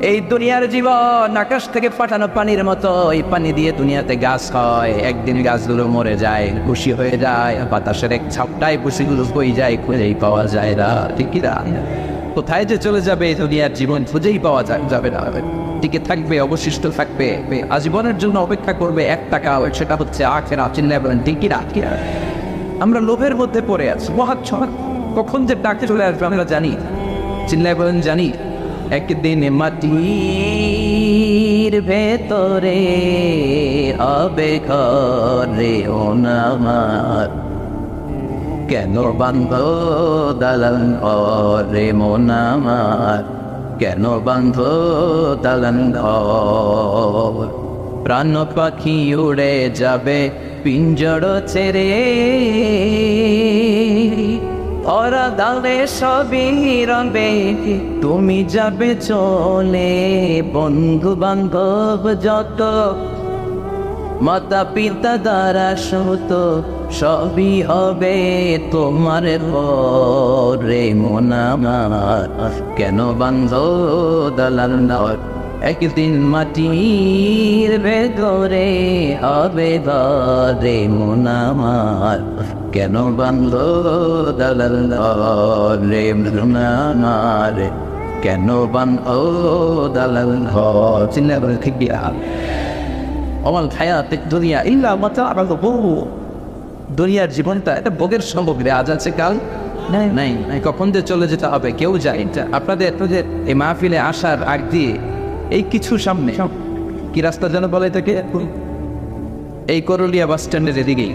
এই দুনিয়ার জীবন আকাশ থেকে পাঠানো পানির মতো। এই পানি দিয়ে দুনিয়াতে গাছ হয়, একদিন গাছগুলো মরে যায়, খুশি হয়ে যায়, বাতাসের এক ঝাপটায় খুশিগুলো বই যায়, খুঁজেই পাওয়া যায় না, ঠিক কি না? কোথায় যে চলে যাবে এই দুনিয়ার জীবন খুঁজেই পাওয়া যাবে না। টিকে থাকবে, অবশিষ্ট থাকবে, আজীবনের জন্য অপেক্ষা করবে এক টাকা, সেটা হচ্ছে আখিরাত। চিন্তা করেন ঠিক কি না? আমরা লোভের মধ্যে পড়ে আছি, মহাচ্ছন্ন। কখন যে ডাকে চলে আসবে আমরা জানি। চিল্লায় বলেন জানি। একদিন মাটির ভেতরে হবে ঘরে ওনামার, কেন বান্ধ দালান ঘরে মোনামার, কেন বান্ধ দালান ঘর। প্রাণ পাখি উড়ে যাবে পিঞ্জর ছেড়ে, ওরা দালে সবই রবে, তুমি যাবে চলে। বন্ধু বান্ধব যত, মাতা পিতা দ্বারা সত, সবই হবে তোমার পরে মোনামার, কেন বান্ধ দালাল নর। একদিন মাটির ভেতরে হবে ঘরে মোনামার, কেন বান্ধ দালাল রে মোনামার, কেন বান্ধ দালাল ঘর। চিন্তা করে ঠিক দিয়া অমাল হায়াতুদ দুনিয়া ইল্লা মাতাউল গুরুর। দুনিয়ার জীবনটা এটা ভোগের সামগ্রী, আজ আছে কাল নাই। কখন যে চলে যেতে হবে কেউ যায়। আপনাদের এই মাহফিলে আসার আগ দিয়ে এই কিছু সামনে কি রাস্তা যেন বলে থাকে, এই করলিয়া বাস স্ট্যান্ডের এদিকেই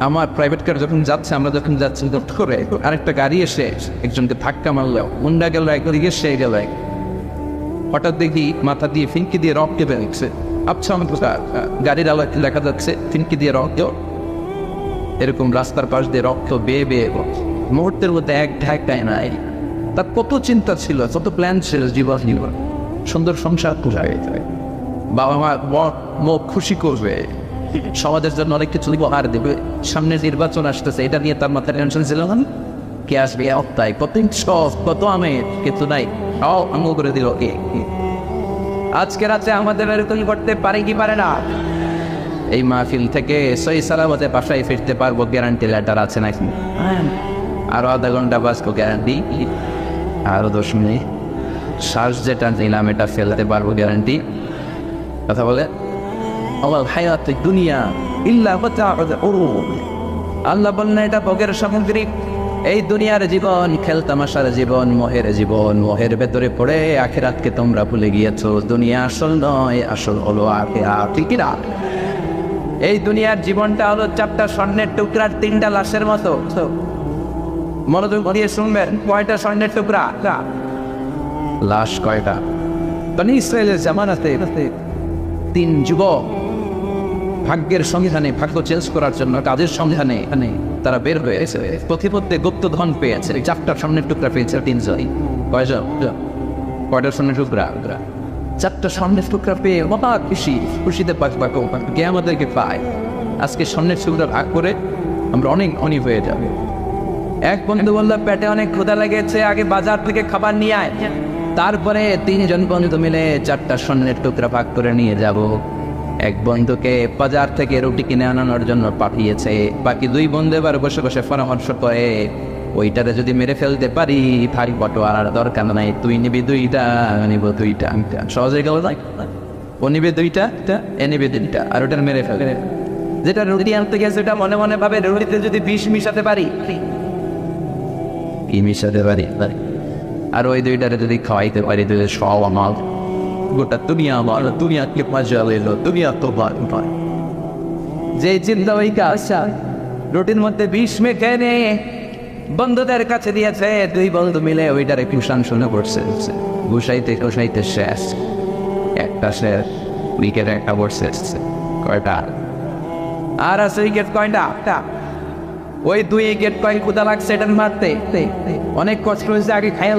আমার প্রাইভেট কার যখন যাচ্ছে, আমরা যখন যাচ্ছি হঠাৎ করে আরেকটা গাড়ি এসে একজনকে ধাক্কা মারলো, মুন্ডা গেল একদিকে, সে গেল এক। হঠাৎ দেখি মাথা দিয়ে ফিনকি দিয়ে রক্ত বেরোচ্ছে। আচ্ছা, আমার গাড়ির আলো দেখা যাচ্ছে, ফিনকি দিয়ে রক্ত। এরকম রাস্তার পাশ দিয়ে রক্ত বেয়ে বেয়ে মুহূর্তের মধ্যে এক ঢাকায় নাই। তার কত চিন্তা ছিল, কত প্ল্যান ছিল জীবন জীবন, সুন্দর সংসার পোষায়, বাবা মা মুখ খুশি করবে, সমাজের জন্য অনেক কিছু উপহার দেবে, সামনে নির্বাচন আসতেছে, এটা নিয়ে তার মাথায় টেনশন ছিল না। কে আসবে অত্যায়, কত সব, কত আমের, কিন্তু নাই, আঙুল করে দিল কে। আজকে রাতে আমাদের এরকম করতে পারে কি পারে না? এই মাহফিল থেকে সহি সালামতে বাসায় ফিরতে পারবো গ্যারান্টি লেটার আছে নাকি? আরো আধা ঘন্টা বাঁচবো গ্যারান্টি, আরো 10 মিনিট শ্বাস যেটা নিলাম এটা ফেলতে পারবো গ্যারান্টি। কথা বলে দুনিয়া ইল্লা আল্লাহ বললেন এটা ভোগের সামগ্রী। এই দুনিয়ার জীবন খেলতামাশার জীবন, মোহের জীবন, মোহের ভেতরে পড়ে আখিরাতকে তোমরা ভুলে গিয়েছো। দুনিয়া আসল নয়, আসল হলো আখিরাত। ঠিক না? এই দুনিয়ার জীবনটা হলো 4টা স্বর্ণের টুকরার 3টা লাশের মতো। মনোযোগ দিয়ে শুনবেন, কয়টা স্বর্ণের টুকরা? লাশ কয়টা? বনি ইসরায়েলের জামানাতে 3 যুবক ভাগ্যের সংবিধানে, ভাগ্য চেঞ্জ করার জন্য কাজের সংবিধানে তারা বের হয়েছে। প্রতিপদে গুপ্তধন পেয়েছে, 4টা স্বর্ণের টুকরা পেয়েছে 3 জন। কয়জন? কয়টা স্বর্ণের টুকরা? 4টা স্বর্ণের টুকরা পেয়ে বাবা খুশিতে পাক কে আমাদেরকে পায়। আজকে স্বর্ণের টুকরা ভাগ করে আমরা অনেক ধনী হয়ে যাবে। এক বন্ধু বলল পেটে অনেক ক্ষুধা লেগেছে, আগে বাজার থেকে খাবার নিয়ে আয়, তারপরে 3 জন বন্ধু মিলে 4টা স্বর্ণের টুকরা ভাগ করে নিয়ে যাব। এক বন্ধুকে বাজার থেকে রুটি কিনে আনানোর জন্য পাঠিয়েছে, বাকি 2 বন্ধু এবার বসে বসে পরামর্শ করে ওইটারে যদি মেরে ফেলতে পারি ভারী বটোয়ারার দরকার নাই, তুই নিবি 2টা, নিব 2টা। সহজে গেল না? ও নিবে 2টা, এ নিবে 2টা, আর ওটার মেরে ফেলে। যেটা রুটি আনতে গেছে ওটা মনে মনে ভাবে রুটিতে যদি বিষ মিশাতে পারি, কি মিশাতে পারি, আর ওই 2টারে যদি খাওয়াইতে পারি তাহলে সব আমার, গোটা দুনিয়া আমার, দুনিয়াকে মজা এলো, দুনিয়া তো ভাই। যে চিন্তা ওই কাজ, রুটির মধ্যে বিষ মেখে নে বন্ধুদের কাছে দিয়েছে। 2 বন্ধু মিলে ওইটারে কুশান শুনে পড়ছে, ঘুষাইতে শেষ। একটা শেষ, উইকেট একটা পড়ছে। কয়টা? আর আছে উইকেট কয়টা? ওই 2 উইকেট কয়েক ক্ষুদা লাগছে এটা মারতে, অনেক কষ্ট হয়েছে, আগে খাইয়া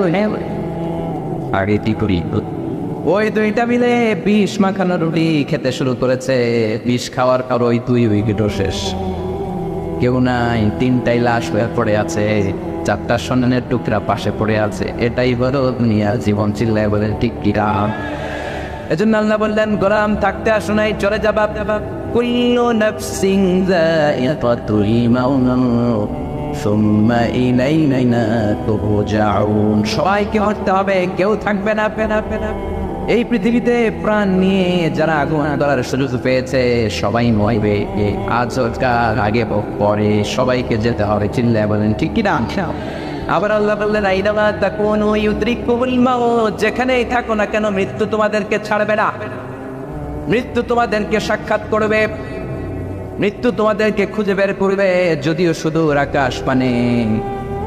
আগে কি করি। ওই 2টা মিলে বিষ মাখানো রুটি খেতে শুরু করেছে। বিষ খাওয়ার পর ওই 2 উইকেটও শেষ, কেউ নাই, 3টাই লাশ হয়ে পড়ে আছে, 4টা স্বর্ণের টুকরা পাশে পড়ে আছে। এটাই বড় দুনিয়া জীবন। চিল্লায় বলেন ঠিক কিরা? এজন্য আল্লাহ বললেন গোলাম থাকতে আসো নাই, চলে যাবা। কুল্লু নাফসিন যায়িকাতুল মাউত সুম্মা ইলাইনা তুরজাউন। সবাইকে মরতে হবে, কেউ থাকবে না। এই পৃথিবীতে প্রাণ নিয়ে যারা আগুন ধরার সুযোগ পেয়েছে সবাই মরবে, আজ আগে পরে সবাইকে যেতে হবে। চিল্লায় বলেন ঠিক কিনা? আবার আল্লাহ বললেন আইনামা তাকুনু ইউদরিকুমুল মাউত, যেখানেই থাকো না কেন মৃত্যু তোমাদেরকে ছাড়বে না। মৃত্যু তোমাদেরকে সাক্ষাৎ করবে, মৃত্যু তোমাদেরকে খুঁজে বের করবে। যদিও শুধু আকাশ পানে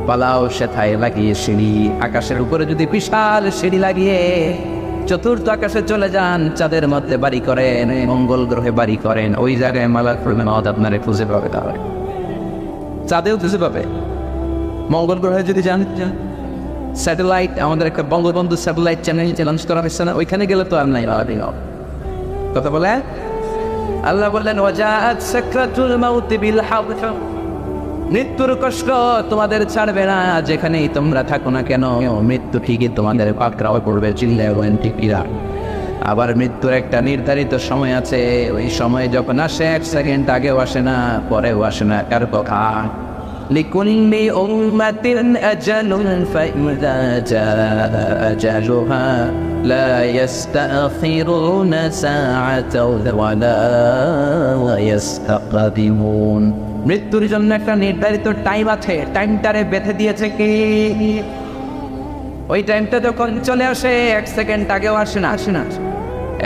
পালাও সেথায় লাগিয়ে সিঁড়ি, আকাশের উপরে যদি বিশাল সিঁড়ি লাগিয়ে 4র্থ আকাশে চলে যান, চাঁদের মধ্যে বাড়ি করেন, মঙ্গল গ্রহে বাড়ি করেন, ওই জায়গায় মালাকুল মউত আপনারে খুঁজে পাবে। তাহলে চাঁদেও খুঁজে পাবে। মঙ্গল গ্রহে যদি যান, স্যাটেলাইট, আমাদের একটা বঙ্গবন্ধু স্যাটেলাইট চ্যানেল লঞ্চ করা হয়েছে না, ওইখানে গেলে তো আর নাই কথা বলে। আল্লাহ বললেন ওয়াজাআত সাকরাতুল মাউত বিল হক, মৃত্যুর কষ্ট তোমাদের ছাড়বে না, যেখানেই তোমরা থাকো না কেন মৃত্যু ঠিকই তোমাদের পাকড়াও করবে। চিল্লায় বলেন ঠিক কিনা? আবার মৃত্যুর একটা নির্ধারিত সময় আছে, ওই সময় যখন আসে 1 সেকেন্ড আগেও আসে না, পরেও আসে না। কার কথা? লিকুল্লি উম্মাতিন আজালুন ফাইযা জাআ আজালুহা লা ইস্তাখিরুনা সাআতান ওয়া লা ইস্তাকদিমুন। মৃত্যুর জন্য একটা নির্ধারিত টাইম আছে, টাইমটারে বেঁধে দিয়েছে কে? ওই টাইমটা যখন চলে আসে 1 সেকেন্ড আগেও আসে না,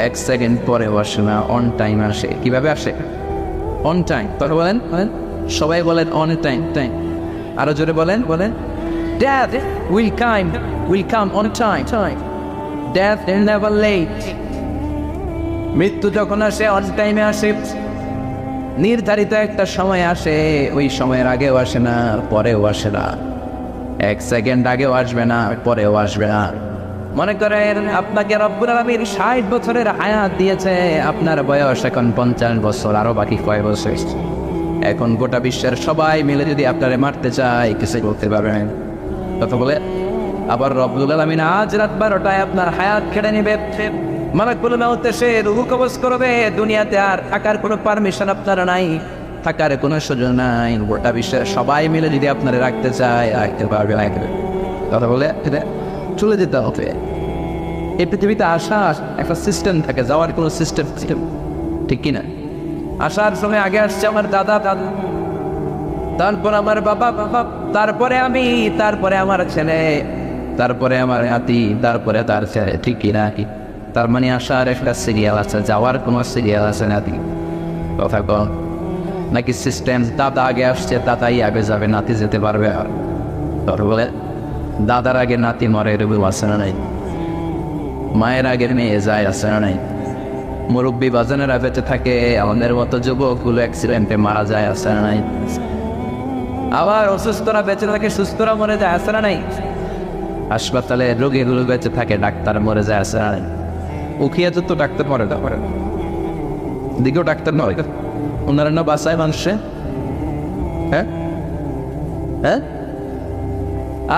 1 সেকেন্ড পরেও আসে না, অন টাইম আসে। কিভাবে আসে? On time. তখন বলেন, সবাই বলেন অন টাইম। আরো জোরে বলেন। Death will come on time. Death is never late. মৃত্যু যখন আসে অন টাইমে আসে। নির্ধারিত একটা সময় আসে, ওই সময়ের আগেও আসে না, পরেও আসে না, 1 সেকেন্ড আগেও আসবে না, পরেও আসবে না। মনে করেন আপনাকে রব্বুল আলামিন 60 বছরের হায়াত দিয়েছে, আপনার বয়স এখন 50 বছর, আরো বাকি কয় বছর? এখন গোটা বিশ্বের সবাই মিলে যদি আপনারে মারতে চায়, কিছু বলতে পারবেন? কথা বলে আবার রব্বুল আলামিন আজ রাত 12টায় আপনার হায়াত কেড়ে নেবে। মালাকুল মউত এসে রূহ কবজ করবে। দুনিয়াতে আর থাকার কোনো পারমিশন আপনার নাই, থাকার কোনো সুযোগ নাই। গোটা বিশ্বের সবাই মিলে যদি আপনারে রাখতে চায়, রাখতে পারবে না। কথা বলে চলে যেতে হবে। এই পৃথিবীতে আসার একটা সিস্টেম থাকে, যাওয়ার কোনো সিস্টেম ঠিক কিনা? আসার সময় আগে আসছে আমার দাদা, তারপর আমার বাবা, তারপরে আমি, তারপরে আমার ছেলে, তারপরে আমার নাতি, তারপরে তার ছেলে, ঠিক কিনা? তার মানে আসার একটা সিরিয়াল আছে, যাওয়ার কোনো সিরিয়াল আছে নাতি? কথা কন নাকি সিস্টেম দাদা আগে আসছে, দাদাই আগে যাবে, নাতি যেতে পারবে? আর তোর বলে দাদার আগে নাতি মরে, এরকম আছে না নাই? মায়ের আগে মেয়ে যায়, আছে না নাই? মুরব্বী বাজানেরা বেঁচে থাকে, আমাদের মতো যুবকগুলো অ্যাক্সিডেন্টে মারা যায়, আছে না নাই? আবার অসুস্থরা বেঁচে থাকে, সুস্থরা মরে যায়, আছে না নাই? হাসপাতালে রোগীগুলো বেঁচে থাকে, ডাক্তার মরে যায়, আছে না নাই? উখিয়া তো ডাক্তার মরে না, মরে দিকেও ডাক্তার নয়, ওনারা না বাসায় মানুষে। হ্যাঁ হ্যাঁ,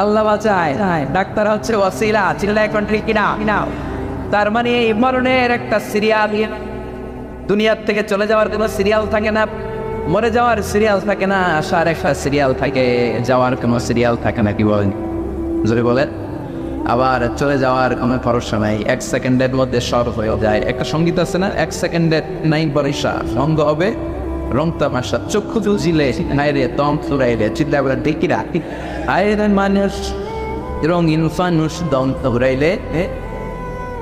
আল্লাহ বাঁচায়, ডাক্তার হচ্ছে ওয়াসিলা, চিল্লা এখন ঠিক কিনা? তার মানে এই মরণের একটা সিরিয়াল, দুনিয়ার থেকে চলে যাওয়ার কোনো সিরিয়াল থাকে না, মরে যাওয়ার সিরিয়াল থাকে না, আসার একটা সিরিয়াল থাকে, যাওয়ার কোনো সিরিয়াল থাকে না। কি বলেন? যদি বলেন আবার চলে যাওয়ার কোনো ভরসা নাই, 1 সেকেন্ডের মধ্যে সব হয়ে যায়। একটা সঙ্গীত আছে না, 1 সেকেন্ডের নাই বরিশা, রঙ্গ হবে রং তামাশা, চক্ষু জুজিলে হায়রে তম ফুরাইলে, চিল্লা বলে দেখিরা হায়রে মানুষ রঙিন ফানুষ দম ফুরাইলে,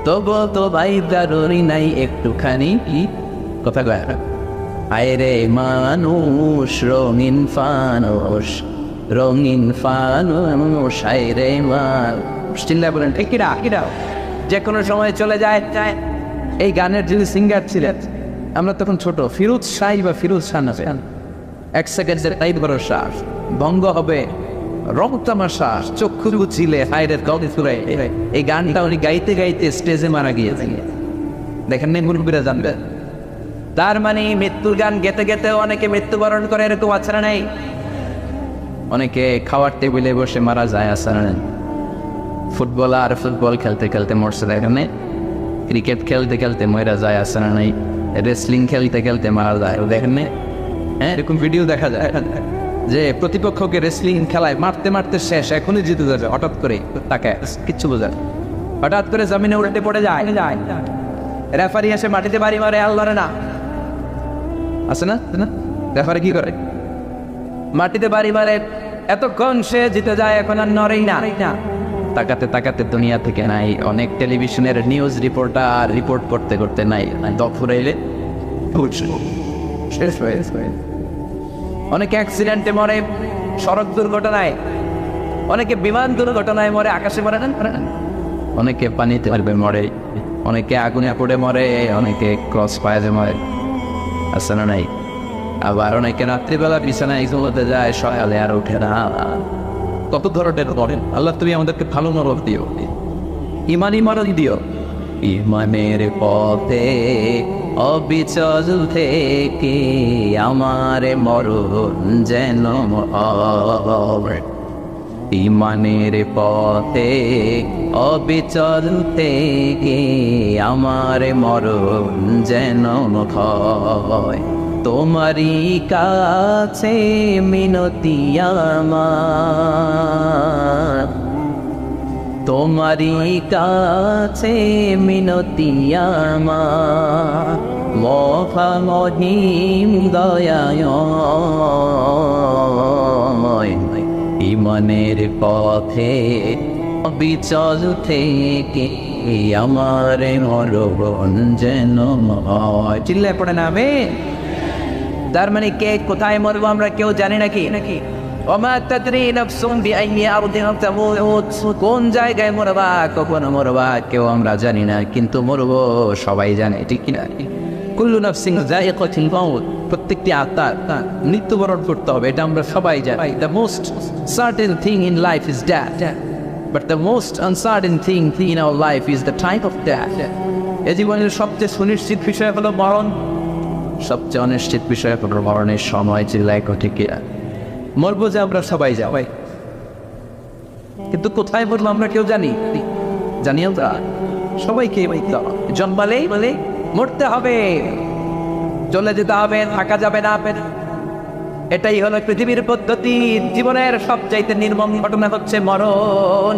তবু তো ভাই দারুরি নাই একটুখানি। কথা কয় হায়রে মানুষ রঙিন ফানুষ, রঙিন ফানুষ, হায়রে মানুষ, চিল্লা বলেন ঠিক কিরা? যে কোনো সময় চলে যায়। এই গানের যিনি সিঙ্গার ছিলেন, আমরা তখন ছোট, ফিরোজ শাহ বা ফিরোজ শাহ না, 1 সেকেন্ডের তাই ভরসা, ভঙ্গ হবে রং তামাশা, চক্ষু বুঝিলে হায়রে গল ফুরাই। এই গানটা উনি গাইতে গাইতে স্টেজে মারা গিয়েছেন, দেখেন নেই? মুরব্বীরা জানবে। তার মানে মৃত্যুর গান গেতে গেতে অনেকে মৃত্যুবরণ করে, এরকম আছে না নাই? অনেকে খাওয়ার টেবিলে বসে মারা যায়, আছে না নাই? ফুটবলার ফুটবল খেলতে খেলতে মরছে, দেখেন? ক্রিকেট খেলতে খেলতে মরা যায়, আছে না নাই? রেসলিং খেলতে খেলতে মারা যায়, দেখেন? হ্যাঁ, এরকম ভিডিও দেখা যায় যে প্রতিপক্ষকে রেসলিং খেলায় মারতে মারতে শেষ, এখনই জিতে যাবে, হঠাৎ করে তাকে কিচ্ছু বোঝায়, হঠাৎ করে জমিনে উল্টে পড়ে যায়, রেফারি এসে মাটিতে বাড়ি মারে, আল্লাহ না আছে না? রেফারি কি করে? মাটিতে বাড়ি মারে, এতক্ষণ সে জিতে যায়, এখন আর নড়েই না। তাকাতে তাকাতে দুনিয়া থেকে নাই। অনেক টেলিভিশনের নিউজ রিপোর্টার রিপোর্ট করতে করতে নাই, দফুরাইলে শেষ হয়ে। অনেকে অ্যাক্সিডেন্টে মরে, সড়ক দুর্ঘটনায়, অনেকে বিমান দুর্ঘটনায় মরে, আকাশে মরে না, অনেকে পানিতে মরে, অনেকে আগুনে পড়ে মরে, অনেকে ক্রস ফায়ারে মরে, আছে না নাই? আবার অনেকে রাত্রিবেলা বিছানায় ঘুমোতে যায়, সকালে আর উঠে না। কত ধরনের মরেন। আল্লাহ তুমি আমাদেরকে ভালো মরণ দিও, ইমানি মরণ দিও। ইমানের পথে অবিচল থেকে আমার মরণ যেন হয়, ইমানের পথে অবিচল থেকে আমার মরণ যেন হয়। তোমারই কাছে মিনতি আমার, তোমারই কাছে মিনতি আমার, মফা মহিম দয়ায়, ইমানের পথে বিচল থেকে আমার মরণ যেন হয়। চিল্লায় পড়ে না আমি। তার মানে কে কোথায় মরবো আমরা কেউ জানি নাকি? ওমা তাদরি নাফসুম বিআইয়ি আরদিন তামুত, কোন জায়গায় মরবা, কখন মরবা কেউ আমরা জানি না, কিন্তু মরবো সবাই জানে, ঠিক কিনা? কুল্লু নাফসিন যায়িকাতুল মাউত, প্রত্যেকটি আত্মা মৃত্যুবরণ করতে হবে, এটা আমরা সবাই জানি। The most certain thing in life is death, but the most uncertain thing in our life is the time of death. এই জীবনের সবচেয়ে সুনিশ্চিত বিষয় হলো মরণ, সবচেয়ে অনিশ্চিত বিষয় হলো মরণের সময়। চিল্লায় ঠিক মরবো যে আমরা সবাই যাই, কিন্তু কোথায় মরবো আমরা কেউ জানিও তা সবাইকে জন্মালেই বলে মরতে হবে, চলে যেতে হবে, থাকা যাবে না। এটাই হলো পৃথিবীর পদ্ধতি। জীবনের সবচাইতে নির্মম ঘটনা হচ্ছে মরণ,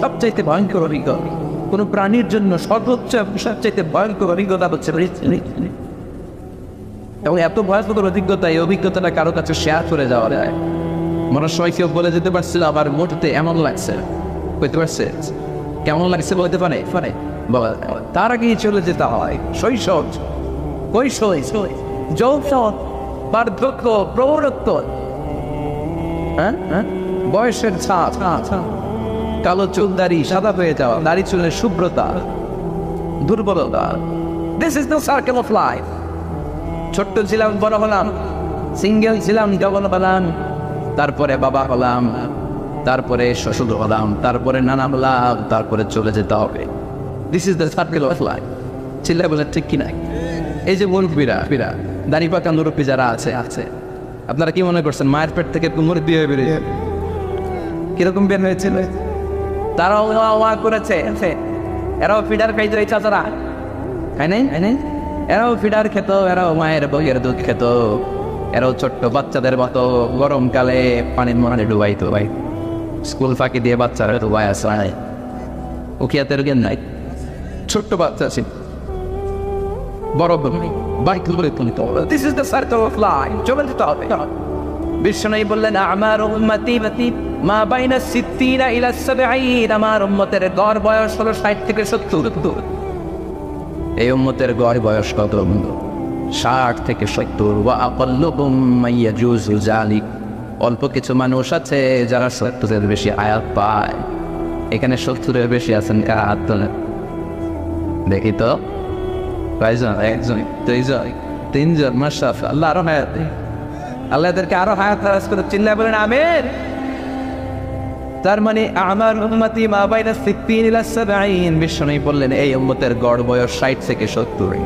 সবচাইতে ভয়ঙ্কর অভিজ্ঞতা কোন প্রাণীর জন্য সর্বোচ্চ সবচাইতে ভয়ঙ্কর অভিজ্ঞতা হচ্ছে মৃত্যু। এবং এত ভয়ঙ্কর অভিজ্ঞতা, এই অভিজ্ঞতাটা কারো কাছে শেয়ার করে যাওয়া যায়। মনে সময় কেউ বলে যেতে পারছিল আমার মুহূর্তে এমন লাগছে, বুঝতে পারছে কেমন লাগছে বলতে পারে তার আগেই চলে যেতে হয় শৈশব, কৈশোর, যৌবন, বার্ধক্য, প্রৌঢ়ত্ব, বয়সের ছাপ, কালো চুল দাড়ি সাদা হয়ে যাওয়া, দাড়ি চুলের শুভ্রতা, দুর্বলতা। This is the circle of life. ছোট্ট ছিলাম, বড় হলাম, সিঙ্গেল ছিলাম, ডবল হলাম, তারপরে বাবা হলাম, তারপরে শ্বশুর হলাম, তারপরে নানা হলাম, তারপরে চলে যেতে হবে। This is the circle of life. চিল্লা বলে ঠিক কিনা? এই যে মুরব্বীরা, দাড়ি পাকা মুরব্বী যারা আছে, আপনারা কি মনে করছেন মায়ের পেট থেকে মুরব্বী হয়ে বেরিয়ে কিরকম বের হয়েছিল? তারাও করেছে, এরাও ফিডার খাইতো, এই চাচারা খাই নাই, এরাও ফিডার খেত, এরাও মায়ের বইয়ের দুধ খেত, এরাও ছোট্ট বাচ্চাদের মতো গরমকালে পানির মনে ডুবাইতো। ভাই স্কুল ফাঁকি দিয়ে বাচ্চারা ডুবাই আসে, উকিয়াতের জ্ঞান নাই, ছোট্ট বাচ্চা ছিল, বড় বাইক বলে তুলিত। This is the circle of life. চলে যেতে হবে। বিশ্বনবী বললেন আমার উম্মতি মা বাইনা 60 ইলা 70, আমার উম্মতের গড় বয়স হলো 60 থেকে 70। এই উম্মতের গড় বয়স কত? 60 থেকে 70। ওয়া আকাল্লুহুম মাইয়াজুজু যালিক, অল্প কিছু মানুষ আছে যারা 70-এর বেশি আয়াত পায়। এখানে 70-এর বেশি আছেন কার? হাত তোলেন দেখি তো। কয়জন? একজন, দুইজন, তিনজন। মাশাআল্লাহ, আল্লাহ আরো হায়াত দেয়, আল্লাহ এদেরকে আরো হায়াত দারাজ করে। চিল্লায় বলেন আমিন। তার মানে আমার উম্মতি মা বাইনা 60 ইলা 70। বিশ্বনবী বললেন এই উম্মতের গড় বয়স 60 থেকে 70,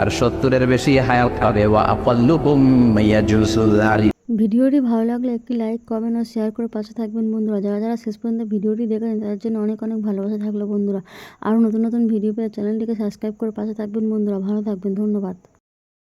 আর 70-এর বেশি হায়াত হবে। ওয়া আকাল্লুহুম মাইয়াজুজু যালিক। ভিডিওটি ভালো লাগলে একটি লাইক, কমেন্ট ও শেয়ার করে পাশে থাকবেন বন্ধুরা। যারা শেষ পর্যন্ত ভিডিওটি দেখেন তাদের জন্য অনেক ভালোবাসা থাকলো বন্ধুরা। আরও নতুন ভিডিও পেয়ে চ্যানেলটিকে সাবস্ক্রাইব করে পাশে থাকবেন বন্ধুরা। ভালো থাকবেন, ধন্যবাদ।